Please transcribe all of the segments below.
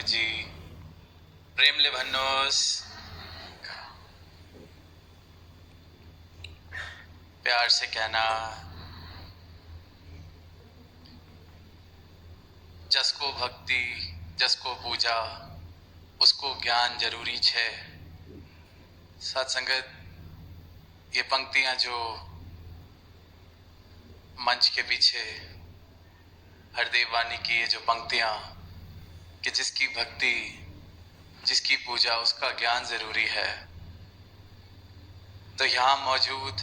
जी। प्रेमले भन्नुहोस्, प्यार से कहना, जसको भक्ति जसको पूजा उसको ज्ञान जरूरी छे। साथ संगत, ये पंक्तियां जो मंच के पीछे हरदेव वाणी की ये जो पंक्तियां कि जिसकी भक्ति जिसकी पूजा उसका ज्ञान जरूरी है, तो यहाँ मौजूद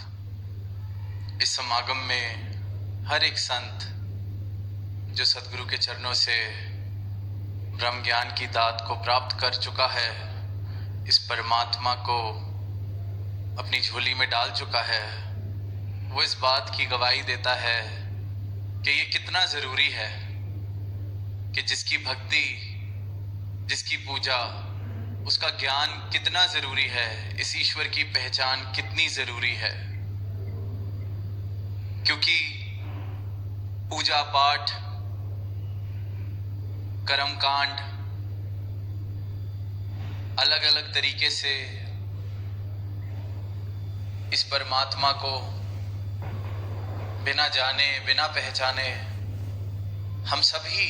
इस समागम में हर एक संत जो सदगुरु के चरणों से ब्रह्म ज्ञान की दात को प्राप्त कर चुका है, इस परमात्मा को अपनी झोली में डाल चुका है, वो इस बात की गवाही देता है कि ये कितना जरूरी है कि जिसकी भक्ति जिसकी पूजा उसका ज्ञान कितना जरूरी है, इस ईश्वर की पहचान कितनी जरूरी है। क्योंकि पूजा पाठ कर्म कांड अलग अलग तरीके से इस परमात्मा को बिना जाने बिना पहचाने हम सभी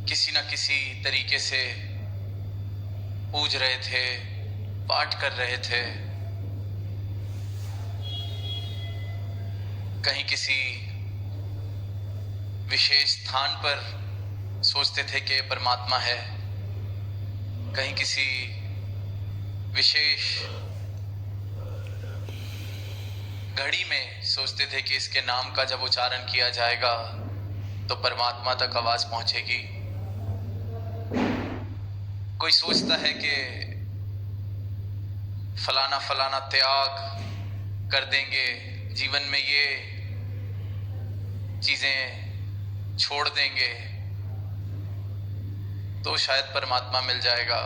किसी न किसी तरीके से पूज रहे थे, पाठ कर रहे थे। कहीं किसी विशेष स्थान पर सोचते थे कि परमात्मा है, कहीं किसी विशेष घड़ी में सोचते थे कि इसके नाम का जब उच्चारण किया जाएगा तो परमात्मा तक आवाज पहुंचेगी। कोई सोचता है कि फलाना फलाना त्याग कर देंगे, जीवन में ये चीजें छोड़ देंगे तो शायद परमात्मा मिल जाएगा।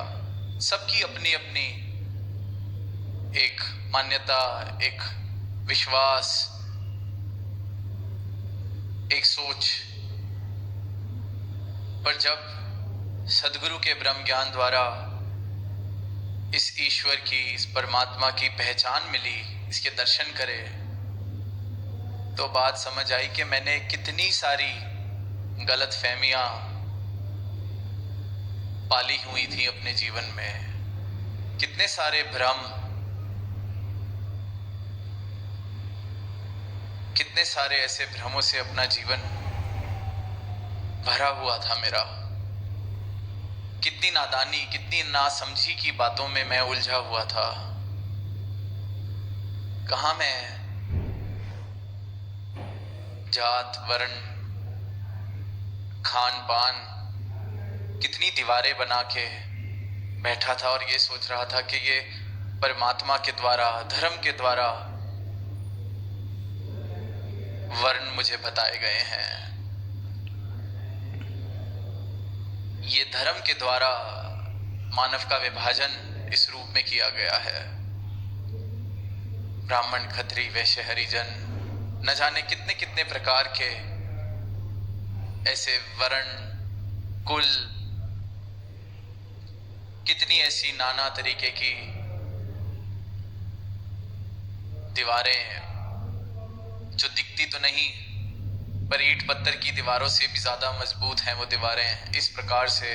सबकी अपनी अपनी एक मान्यता, एक विश्वास, एक सोच। पर जब सदगुरु के ब्रह्म ज्ञान द्वारा इस ईश्वर की, इस परमात्मा की पहचान मिली, इसके दर्शन करे, तो बात समझ आई कि मैंने कितनी सारी गलत फहमियां पाली हुई थी अपने जीवन में, कितने सारे भ्रम, कितने सारे ऐसे भ्रमों से अपना जीवन भरा हुआ था मेरा। कितनी नादानी, कितनी नासमझी की बातों में मैं उलझा हुआ था। कहाँ मैं जात वर्ण खान पान कितनी दीवारें बना के बैठा था और ये सोच रहा था कि ये परमात्मा के द्वारा, धर्म के द्वारा वर्ण मुझे बताए गए हैं, ये धर्म के द्वारा मानव का विभाजन इस रूप में किया गया है। ब्राह्मण, क्षत्रिय, वैश्य, हरिजन, न जाने कितने कितने प्रकार के ऐसे वर्ण, कुल, कितनी ऐसी नाना तरीके की दीवारें जो दिखती तो नहीं पर ईंट पत्थर की दीवारों से भी ज्यादा मजबूत हैं वो दीवारें। इस प्रकार से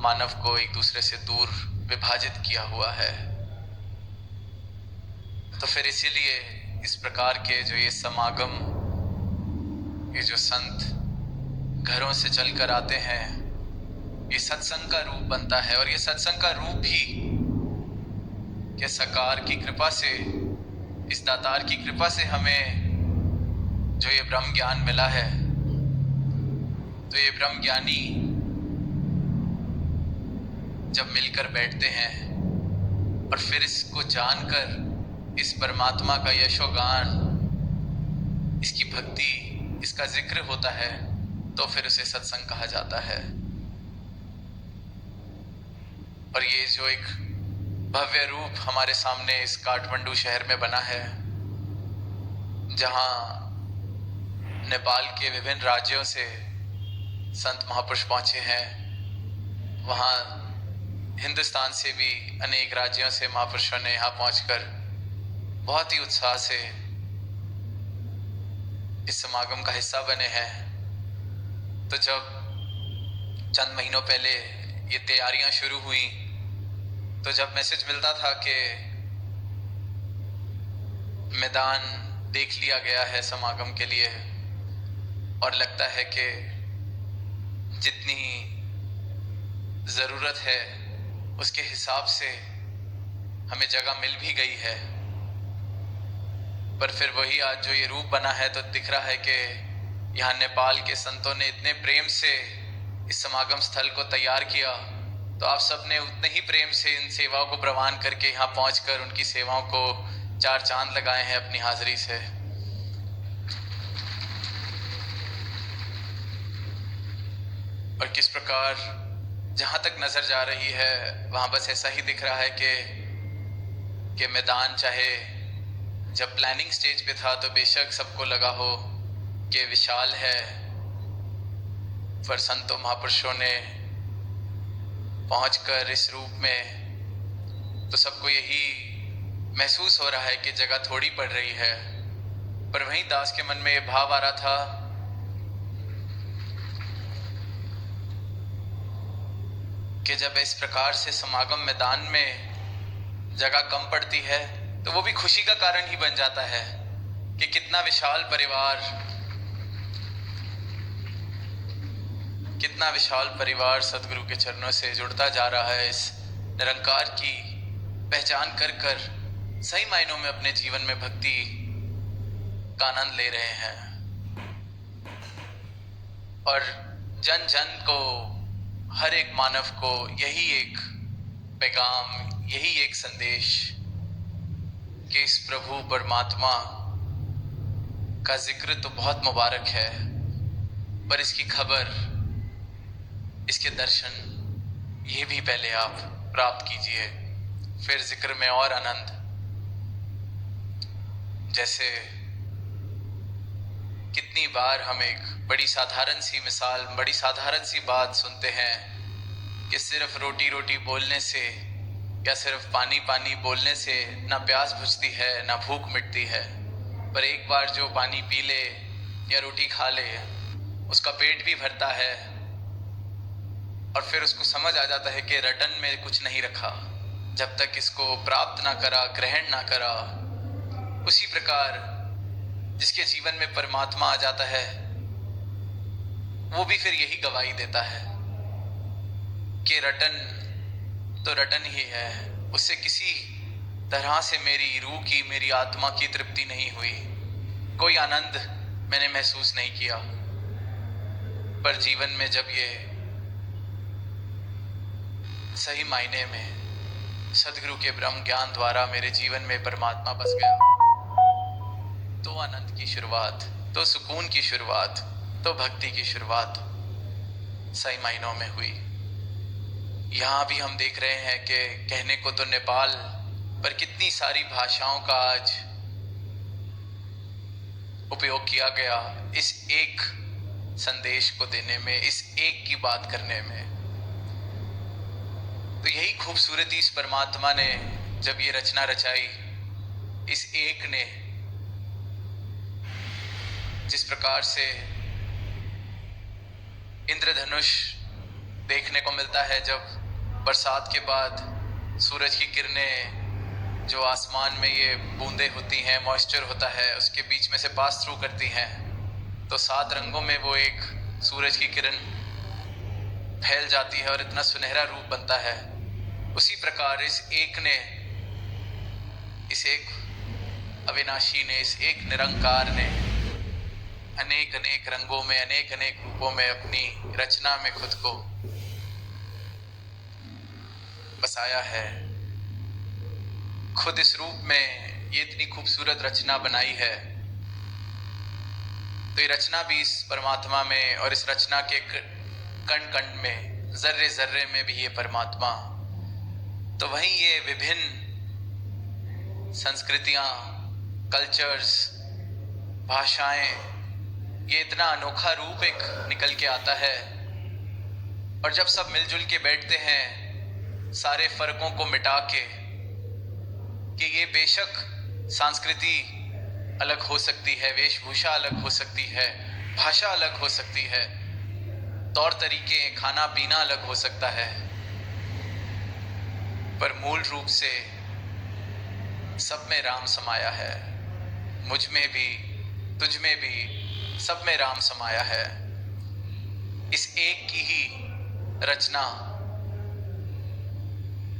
मानव को एक दूसरे से दूर विभाजित किया हुआ है। तो फिर इसीलिए इस प्रकार के जो ये समागम, ये जो संत घरों से चलकर आते हैं, ये सत्संग का रूप बनता है। और ये सत्संग का रूप भी कि सरकार की कृपा से, इस दातार की कृपा से हमें जो ये ब्रह्म ज्ञान मिला है, तो ये ब्रह्म ज्ञानी जब मिलकर बैठते हैं और फिर इसको जानकर इस परमात्मा का यशोगान, इसकी भक्ति, इसका जिक्र होता है, तो फिर उसे सत्संग कहा जाता है। और ये जो एक भव्य रूप हमारे सामने इस काठमांडू शहर में बना है, जहां नेपाल के विभिन्न राज्यों से संत महापुरुष पहुंचे हैं, वहाँ हिंदुस्तान से भी अनेक राज्यों से महापुरुषों ने यहाँ पहुंचकर बहुत ही उत्साह से इस समागम का हिस्सा बने हैं। तो जब चंद महीनों पहले ये तैयारियां शुरू हुई, तो जब मैसेज मिलता था कि मैदान देख लिया गया है समागम के लिए और लगता है कि जितनी ज़रूरत है उसके हिसाब से हमें जगह मिल भी गई है, पर फिर वही आज जो ये रूप बना है तो दिख रहा है कि यहाँ नेपाल के संतों ने इतने प्रेम से इस समागम स्थल को तैयार किया, तो आप सब ने उतने ही प्रेम से इन सेवाओं को प्रवान करके यहाँ पहुँचकर उनकी सेवाओं को चार चांद लगाए हैं अपनी हाजिरी से। और किस प्रकार जहाँ तक नजर जा रही है वहाँ बस ऐसा ही दिख रहा है कि मैदान, चाहे जब प्लानिंग स्टेज पे था तो बेशक सबको लगा हो कि विशाल है, पर संतों महापुरुषों ने पहुंचकर इस रूप में तो सबको यही महसूस हो रहा है कि जगह थोड़ी पड़ रही है। पर वहीं दास के मन में ये भाव आ रहा था कि जब इस प्रकार से समागम मैदान में जगह कम पड़ती है तो वो भी खुशी का कारण ही बन जाता है कि कितना विशाल परिवार सदगुरु के चरणों से जुड़ता जा रहा है। इस निरंकार की पहचान कर कर सही मायनों में अपने जीवन में भक्ति का आनंद ले रहे हैं और जन जन को, हर एक मानव को यही एक पैगाम, यही एक संदेश कि इस प्रभु परमात्मा का जिक्र तो बहुत मुबारक है, पर इसकी खबर, इसके दर्शन ये भी पहले आप प्राप्त कीजिए, फिर जिक्र में और आनंद। जैसे कितनी बार हम एक बड़ी साधारण सी मिसाल, बड़ी साधारण सी बात सुनते हैं कि सिर्फ रोटी रोटी बोलने से या सिर्फ पानी पानी बोलने से ना प्यास बुझती है ना भूख मिटती है, पर एक बार जो पानी पी ले या रोटी खा ले उसका पेट भी भरता है और फिर उसको समझ आ जाता है कि रटन में कुछ नहीं रखा जब तक इसको प्राप्त ना करा, ग्रहण ना करा। उसी प्रकार जिसके जीवन में परमात्मा आ जाता है वो भी फिर यही गवाही देता है कि रटन तो रटन ही है, उससे किसी तरह से मेरी रूह की, मेरी आत्मा की तृप्ति नहीं हुई, कोई आनंद मैंने महसूस नहीं किया। पर जीवन में जब ये सही मायने में सदगुरु के ब्रह्म ज्ञान द्वारा मेरे जीवन में परमात्मा बस गया, तो आनंद की शुरुआत, तो सुकून की शुरुआत, तो भक्ति की शुरुआत सही मायनों में हुई। यहाँ भी हम देख रहे हैं कि कहने को तो नेपाल, पर कितनी सारी भाषाओं का आज उपयोग किया गया इस एक संदेश को देने में, इस एक की बात करने में। तो यही खूबसूरती इस परमात्मा ने जब ये रचना रचाई, इस एक ने जिस प्रकार से इंद्रधनुष देखने को मिलता है, जब बरसात के बाद सूरज की किरणें जो आसमान में ये बूंदें होती हैं, मॉइस्चर होता है, उसके बीच में से पास थ्रू करती हैं, तो 7 रंगों में वो एक सूरज की किरण फैल जाती है और इतना सुनहरा रूप बनता है। उसी प्रकार इस एक ने, इस एक अविनाशी ने, इस एक निरंकार ने अनेक अनेक रंगों में, अनेक अनेक रूपों में अपनी रचना में खुद को बसाया है। खुद इस रूप में ये इतनी खूबसूरत रचना बनाई है, तो ये रचना भी इस परमात्मा में, और इस रचना के कण कण में, जर्रे जर्रे में भी ये परमात्मा। तो वहीं ये विभिन्न संस्कृतियां, कल्चर्स, भाषाएं, ये इतना अनोखा रूप एक निकल के आता है और जब सब मिलजुल के बैठते हैं सारे फर्कों को मिटा के, कि ये बेशक संस्कृति अलग हो सकती है, वेशभूषा अलग हो सकती है, भाषा अलग हो सकती है, तौर तरीके, खाना पीना अलग हो सकता है, पर मूल रूप से सब में राम समाया है। मुझ में भी, तुझ में भी, सब में राम समाया है। इस एक की ही रचना,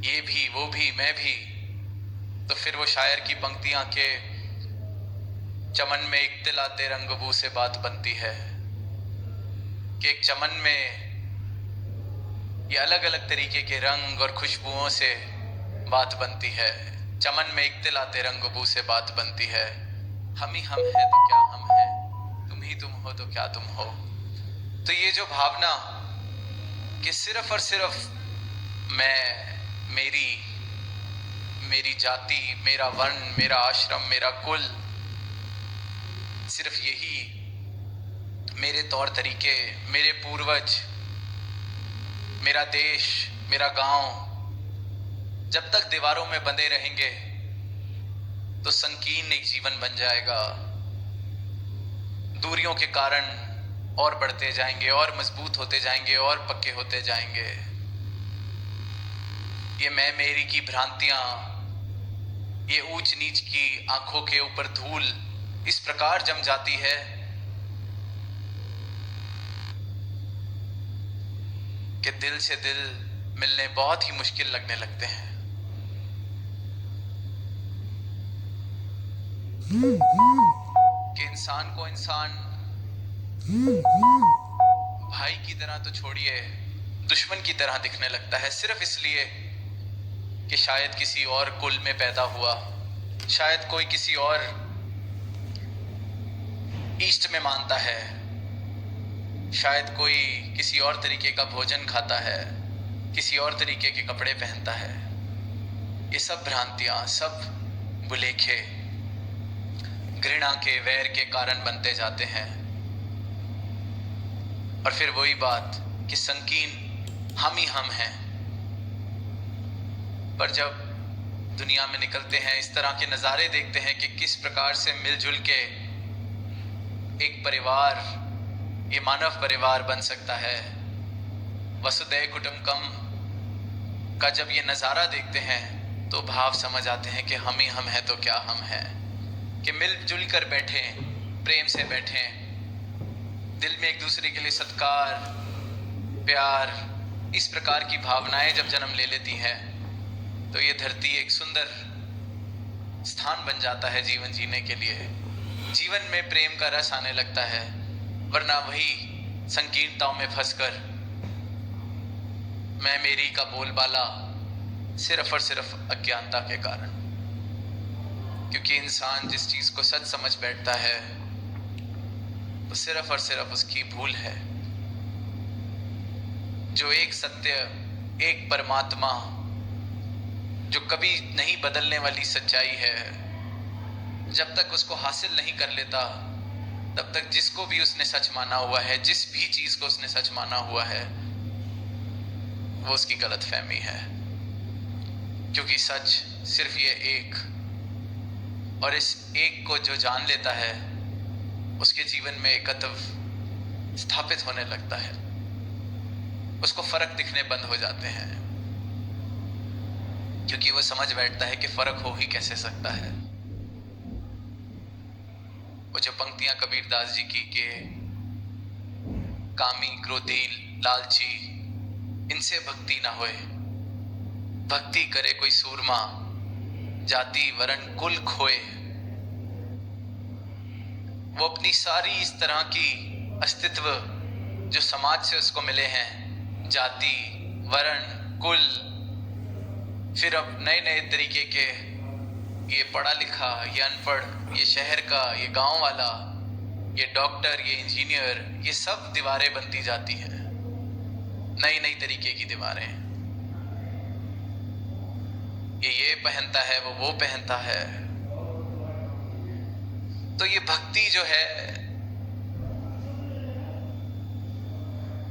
ये भी, वो भी, मैं भी, तो फिर वो शायर की पंक्तियां के चमन में इख्तिलाते रंगबू से बात बनती है, कि एक चमन में ये अलग अलग तरीके के रंग और खुशबुओं से बात बनती है। चमन में इख्तिलाते रंगबू से बात बनती है। हम ही हम हैं तो क्या हम हैं, तुम ही तुम हो तो क्या तुम हो। तो ये जो भावना कि सिर्फ और सिर्फ मैं, मेरी जाति, मेरा वर्ण, मेरा आश्रम, मेरा कुल, सिर्फ यही मेरे तौर तरीके, मेरे पूर्वज, मेरा देश, मेरा गांव, जब तक दीवारों में बंधे रहेंगे तो संकीर्ण एक जीवन बन जाएगा। दूरियों के कारण और बढ़ते जाएंगे, और मजबूत होते जाएंगे, और पक्के होते जाएंगे। ये मैं मेरी की भ्रांतियां, ये ऊंच नीच की आंखों के ऊपर धूल इस प्रकार जम जाती है कि दिल से दिल मिलने बहुत ही मुश्किल लगने लगते हैं। कि इंसान को इंसान भाई की तरह तो छोड़िए, दुश्मन की तरह दिखने लगता है, सिर्फ इसलिए कि शायद किसी और कुल में पैदा हुआ, शायद कोई किसी और ईस्ट में मानता है, शायद कोई किसी और तरीके का भोजन खाता है, किसी और तरीके के कपड़े पहनता है। ये सब भ्रांतियां, सब बुलेखे घृणा के, वैर के कारण बनते जाते हैं। और फिर वही बात कि संकीर्ण हम ही हम हैं। पर जब दुनिया में निकलते हैं, इस तरह के नज़ारे देखते हैं कि किस प्रकार से मिलजुल के एक परिवार, ये मानव परिवार बन सकता है, वसुधैव कुटुंबकम का जब ये नज़ारा देखते हैं तो भाव समझ आते हैं कि हम ही हम हैं तो क्या हम हैं। कि मिलजुल कर बैठें, प्रेम से बैठें, दिल में एक दूसरे के लिए सत्कार, प्यार, इस प्रकार की भावनाएं जब जन्म ले लेती हैं तो ये धरती एक सुंदर स्थान बन जाता है जीवन जीने के लिए। जीवन में प्रेम का रस आने लगता है, वरना वही संकीर्णताओं में फंसकर मैं मेरी का बोलबाला, सिर्फ और सिर्फ अज्ञानता के कारण। क्योंकि इंसान जिस चीज को सच समझ बैठता है वो सिर्फ और सिर्फ उसकी भूल है। जो एक सत्य, एक परमात्मा, जो कभी नहीं बदलने वाली सच्चाई है, जब तक उसको हासिल नहीं कर लेता तब तक जिसको भी उसने सच माना हुआ है, जिस भी चीज को उसने सच माना हुआ है, वो उसकी गलतफहमी है। क्योंकि सच सिर्फ ये एक, और इस एक को जो जान लेता है उसके जीवन में एकत्व स्थापित होने लगता है, उसको फर्क दिखने बंद हो जाते हैं। क्योंकि वो समझ बैठता है कि फर्क हो ही कैसे सकता है। वो जो पंक्तियां कबीरदास जी की के कामी, क्रोधी, लालची, इनसे भक्ति ना होए, भक्ति करे कोई सूरमा, जाति वरण कुल खोए। वो अपनी सारी इस तरह की अस्तित्व जो समाज से उसको मिले हैं, जाति, वरण, कुल, फिर अब नए नए तरीके के, ये पढ़ा लिखा, ये अनपढ़, ये शहर का, ये गांव वाला, ये डॉक्टर, ये इंजीनियर, ये सब दीवारें बनती जाती हैं, नई नई तरीके की दीवारें। ये पहनता है, वो पहनता है। तो ये भक्ति जो है,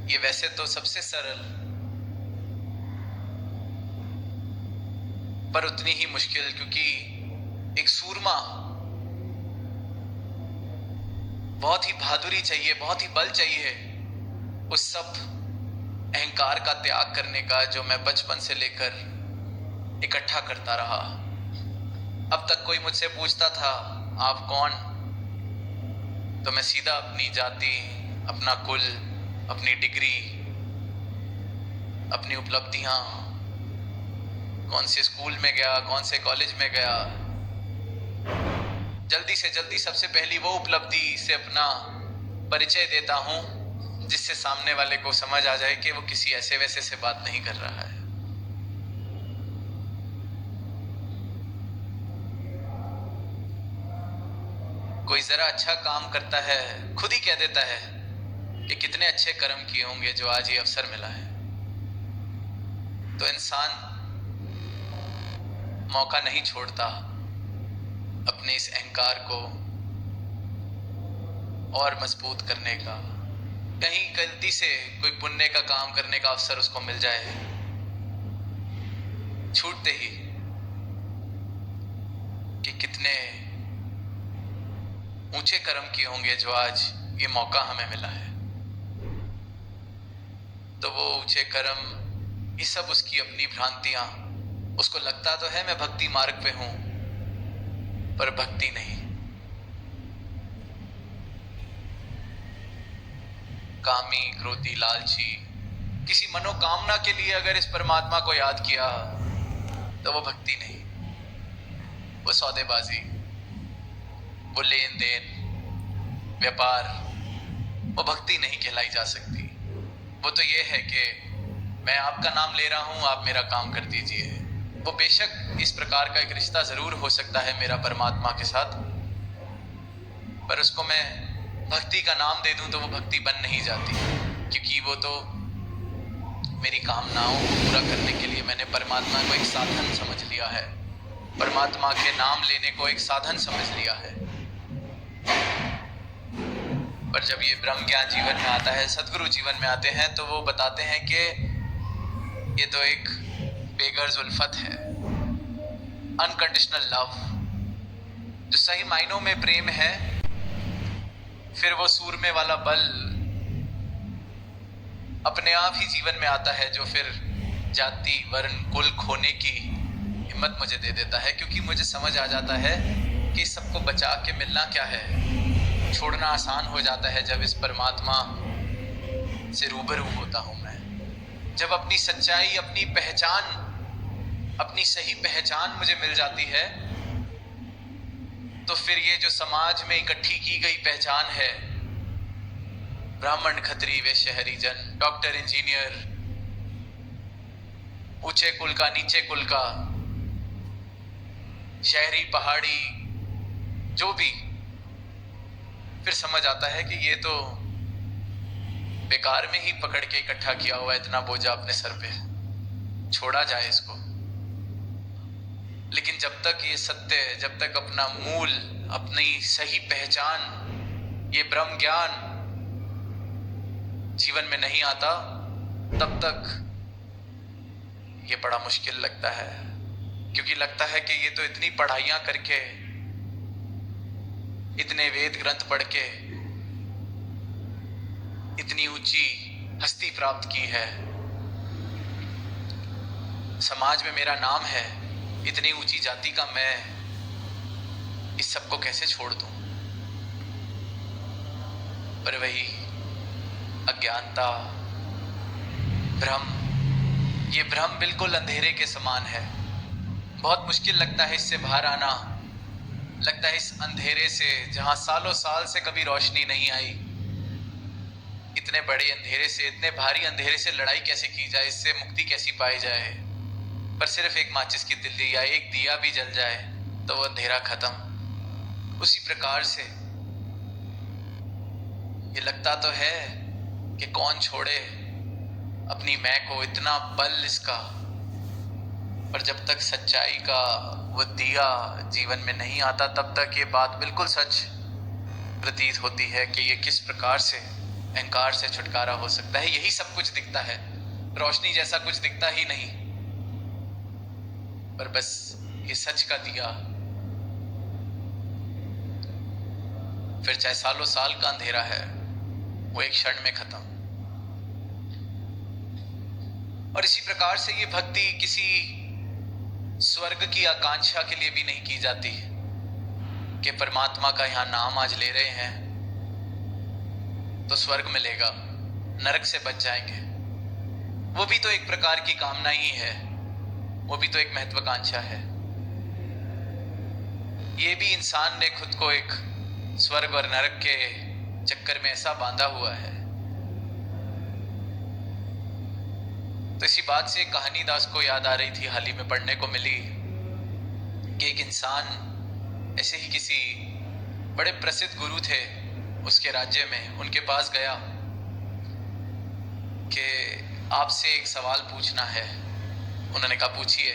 ये वैसे तो सबसे सरल पर उतनी ही मुश्किल, क्योंकि एक सूरमा बहुत ही बहादुरी चाहिए, बहुत ही बल चाहिए उस सब अहंकार का त्याग करने का जो मैं बचपन से लेकर इकट्ठा करता रहा। अब तक कोई मुझसे पूछता था आप कौन, तो मैं सीधा अपनी जाति, अपना कुल, अपनी डिग्री, अपनी उपलब्धियां, कौन से स्कूल में गया, कौन से कॉलेज में गया, जल्दी से जल्दी सबसे पहली वो उपलब्धि से अपना परिचय देता हूं जिससे सामने वाले को समझ आ जाए कि वो किसी ऐसे वैसे से बात नहीं कर रहा है। कोई जरा अच्छा काम करता है, खुद ही कह देता है कि कितने अच्छे कर्म किए होंगे जो आज ये अवसर मिला है। तो इंसान मौका नहीं छोड़ता अपने इस अहंकार को और मजबूत करने का। कहीं गलती से कोई पुण्य का काम करने का अवसर उसको मिल जाए, छूटते ही कि कितने ऊंचे कर्म किए होंगे जो आज ये मौका हमें मिला है। तो वो ऊंचे कर्म, ये सब उसकी अपनी भ्रांतियां। उसको लगता तो है मैं भक्ति मार्ग पे हूं, पर भक्ति नहीं, कामी, क्रोधी, लालची, किसी मनोकामना के लिए अगर इस परमात्मा को याद किया तो वो भक्ति नहीं, वो सौदेबाजी, वो लेन देन, व्यापार, वो भक्ति नहीं कहलाई जा सकती। वो तो ये है कि मैं आपका नाम ले रहा हूं, आप मेरा काम कर दीजिए। वो बेशक इस प्रकार का एक रिश्ता जरूर हो सकता है मेरा परमात्मा के साथ, पर उसको मैं भक्ति का नाम दे दूं तो वो भक्ति बन नहीं जाती, क्योंकि वो तो मेरी कामनाओं को पूरा करने के लिए मैंने परमात्मा को एक साधन समझ लिया है, परमात्मा के नाम लेने को एक साधन समझ लिया है। पर जब ये ब्रह्म ज्ञान जीवन में आता है, सदगुरु जीवन में आते हैं, तो वो बताते हैं कि ये तो एक बेगर्स उल्फत है, अनकंडीशनल लव, जो सही मायनों में प्रेम है। फिर वो सूरमे वाला बल अपने आप ही जीवन में आता है, जो फिर जाति, वर्ण, कुल खोने की हिम्मत मुझे दे देता है, क्योंकि मुझे समझ आ जाता है कि सबको बचा के मिलना क्या है। छोड़ना आसान हो जाता है जब इस परमात्मा से रूबरू होता हूं मैं, जब अपनी सच्चाई, अपनी पहचान, अपनी सही पहचान मुझे मिल जाती है। तो फिर ये जो समाज में इकट्ठी की गई पहचान है, ब्राह्मण, क्षत्रिय, वैश्य, हरिजन, डॉक्टर, इंजीनियर, ऊंचे कुल का, नीचे कुल का, शहरी, पहाड़ी, जो भी, फिर समझ आता है कि ये तो बेकार में ही पकड़ के इकट्ठा किया हुआ इतना बोझा अपने सर पे, छोड़ा जाए इसको। लेकिन जब तक ये सत्य, जब तक अपना मूल, अपनी सही पहचान, ये ब्रह्म ज्ञान जीवन में नहीं आता, तब तक ये बड़ा मुश्किल लगता है, क्योंकि लगता है कि ये तो इतनी पढ़ाइयां करके, इतने वेद ग्रंथ पढ़ के इतनी ऊंची हस्ती प्राप्त की है, समाज में मेरा नाम है, इतनी ऊंची जाति का मैं इस सब को कैसे छोड़ दूं। पर वही अज्ञानता, भ्रम, ये भ्रम बिल्कुल अंधेरे के समान है। बहुत मुश्किल लगता है इससे बाहर आना। लगता है इस अंधेरे से, जहां सालों साल से कभी रोशनी नहीं आई, इतने बड़े अंधेरे से, इतने भारी अंधेरे से लड़ाई कैसे की जाए, इससे मुक्ति कैसी पाई जाए। पर सिर्फ एक माचिस की तिल्ली या एक दिया भी जल जाए तो वो अंधेरा खत्म। उसी प्रकार से ये लगता तो है कि कौन छोड़े अपनी मैं को, इतना बल इसका, पर जब तक सच्चाई का वो दिया जीवन में नहीं आता, तब तक ये बात बिल्कुल सच प्रतीत होती है कि ये किस प्रकार से अहंकार से छुटकारा हो सकता है। यही सब कुछ दिखता है, रोशनी जैसा कुछ दिखता ही नहीं। पर बस ये सच का दिया फिर चाहे सालों साल का अंधेरा है वो एक क्षण में खत्म। और इसी प्रकार से ये भक्ति किसी स्वर्ग की आकांक्षा के लिए भी नहीं की जाती कि परमात्मा का यहां नाम आज ले रहे हैं तो स्वर्ग मिलेगा, नरक से बच जाएंगे। वो भी तो एक प्रकार की कामना ही है, वो भी तो एक महत्वाकांक्षा है। ये भी इंसान ने खुद को एक स्वर्ग और नरक के चक्कर में ऐसा बांधा हुआ है। तो इसी बात से कहानी दास को याद आ रही थी, हाल ही में पढ़ने को मिली कि एक इंसान ऐसे ही किसी बड़े प्रसिद्ध गुरु थे उसके राज्य में, उनके पास गया कि आपसे एक सवाल पूछना है। उन्होंने कहा पूछिए।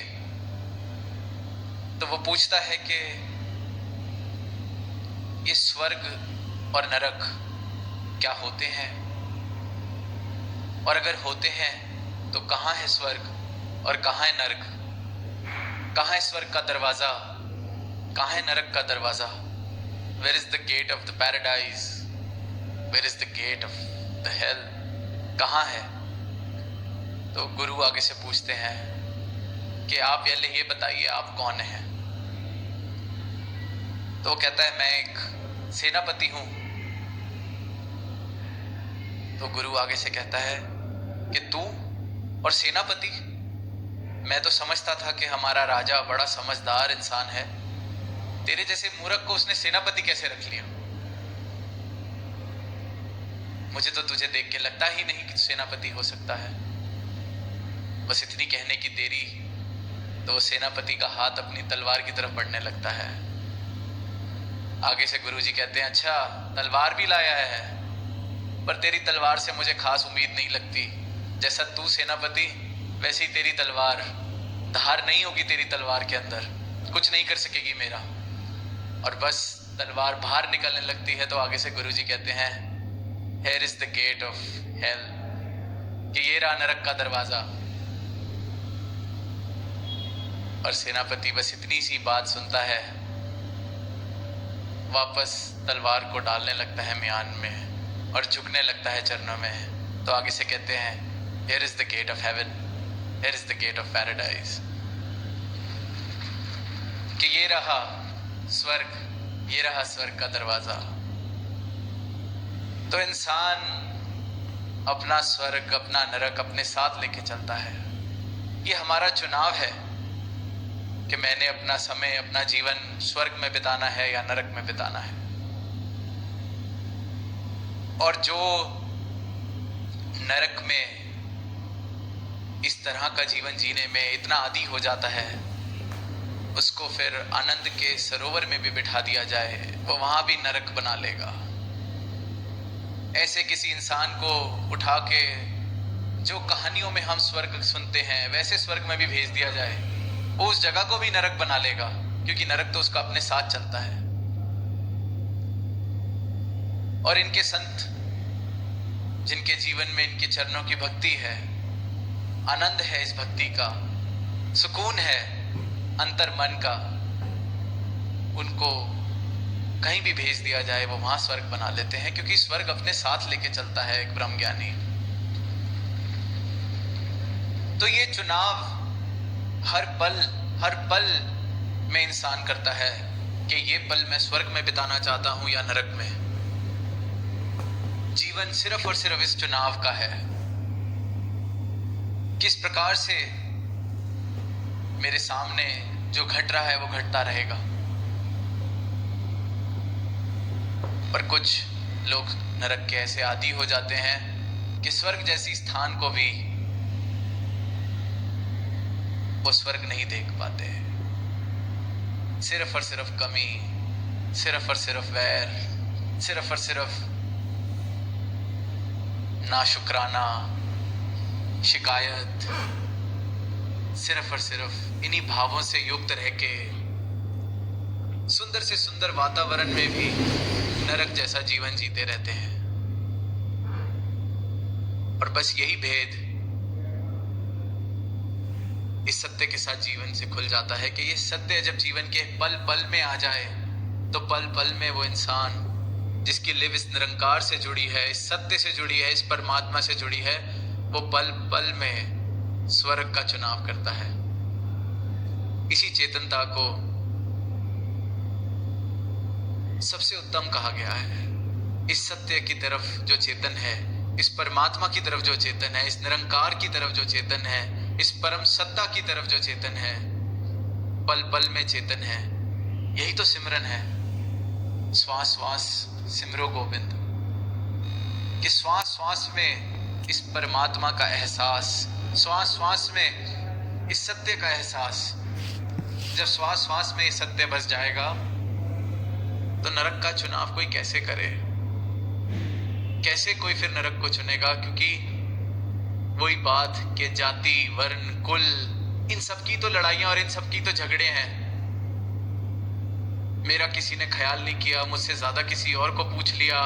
तो वो पूछता है कि ये स्वर्ग और नरक क्या होते हैं, और अगर होते हैं तो कहाँ है स्वर्ग और कहाँ है नरक? कहाँ है स्वर्ग का दरवाजा, कहाँ है नरक का दरवाजा? Where is the gate of the paradise? Where is the gate of the hell? कहाँ है? तो गुरु आगे से पूछते हैं कि आप पहले ये बताइए आप कौन हैं? तो वो कहता है मैं एक सेनापति हूं। तो गुरु आगे से कहता है कि तू और सेनापति? मैं तो समझता था कि हमारा राजा बड़ा समझदार इंसान है, तेरे जैसे मूर्ख को उसने सेनापति कैसे रख लिया? मुझे तो तुझे देख के लगता ही नहीं कि सेनापति हो सकता है। बस इतनी कहने की देरी तो वो सेनापति का हाथ अपनी तलवार की तरफ बढ़ने लगता है। आगे से गुरुजी कहते हैं अच्छा तलवार भी लाया है, पर तेरी तलवार से मुझे खास उम्मीद नहीं लगती। जैसा तू सेनापति वैसे ही तेरी तलवार, धार नहीं होगी तेरी तलवार के अंदर, कुछ नहीं कर सकेगी मेरा। और बस तलवार बाहर निकलने लगती है तो आगे से गुरुजी कहते हैं Here is the gate of hell, कि ये रहा नरक का दरवाजा। और सेनापति बस इतनी सी बात सुनता है, वापस तलवार को डालने लगता है म्यान में और झुकने लगता है चरणों में। तो आगे से कहते हैं Here is the gate of heaven, here is the gate of paradise, कि ये रहा स्वर्ग, ये रहा स्वर्ग का दरवाजा। तो इंसान अपना स्वर्ग अपना नरक अपने साथ लेके चलता है। ये हमारा चुनाव है कि मैंने अपना समय अपना जीवन स्वर्ग में बिताना है या नरक में बिताना है। और जो नरक में इस तरह का जीवन जीने में इतना आदी हो जाता है, उसको फिर आनंद के सरोवर में भी बिठा दिया जाए वो वहां भी नरक बना लेगा। ऐसे किसी इंसान को उठा के जो कहानियों में हम स्वर्ग सुनते हैं वैसे स्वर्ग में भी भेज दिया जाए, वो उस जगह को भी नरक बना लेगा, क्योंकि नरक तो उसका अपने साथ चलता है। और इनके संत जिनके जीवन में इनके चरणों की भक्ति है, आनंद है इस भक्ति का, सुकून है अंतर मन का, उनको कहीं भी भेज दिया जाए वो वहां स्वर्ग बना लेते हैं, क्योंकि स्वर्ग अपने साथ लेके चलता है एक ब्रह्म ज्ञानी। तो ये चुनाव हर पल में इंसान करता है कि ये पल मैं स्वर्ग में बिताना चाहता हूं या नरक में। जीवन सिर्फ और सिर्फ इस चुनाव का है, किस प्रकार से मेरे सामने जो घट रहा है वो घटता रहेगा। पर कुछ लोग नरक के ऐसे आदी हो जाते हैं कि स्वर्ग जैसी स्थान को भी वो स्वर्ग नहीं देख पाते। सिर्फ और सिर्फ कमी, सिर्फ और सिर्फ वैर, सिर्फ और सिर्फ नाशुक्राना, शिकायत, सिर्फ और सिर्फ इन्हीं भावों से युक्त रह के सुंदर से सुंदर वातावरण में भी नरक जैसा जीवन जीते रहते हैं। और बस यही भेद इस सत्य के साथ जीवन से खुल जाता है कि ये सत्य जब जीवन के पल पल में आ जाए तो पल पल में वो इंसान जिसकी लिव इस निरंकार से जुड़ी है, इस सत्य से जुड़ी है, इस परमात्मा से जुड़ी है, वो पल पल में स्वर्ग का चुनाव करता है। इसी चेतनता को सबसे उत्तम कहा गया है। इस सत्य की तरफ जो चेतन है, इस परमात्मा की तरफ जो चेतन है, इस निरंकार की तरफ जो चेतन है, इस परम सत्ता की तरफ जो चेतन है, पल पल में चेतन है। यही तो सिमरन है। श्वास श्वास सिमरो गोविंद, कि श्वास श्वास में इस परमात्मा का एहसास, श्वास श्वास में इस सत्य का एहसास। जब श्वास श्वास में इस सत्य बस जाएगा तो नरक का चुनाव कोई कैसे करे? कैसे कोई फिर नरक को चुनेगा? क्योंकि वही बात कि जाति, वर्ण, कुल, इन सब की तो लड़ाइयां और इन सब की तो झगड़े हैं। मेरा किसी ने ख्याल नहीं किया, मुझसे ज्यादा किसी और को पूछ लिया,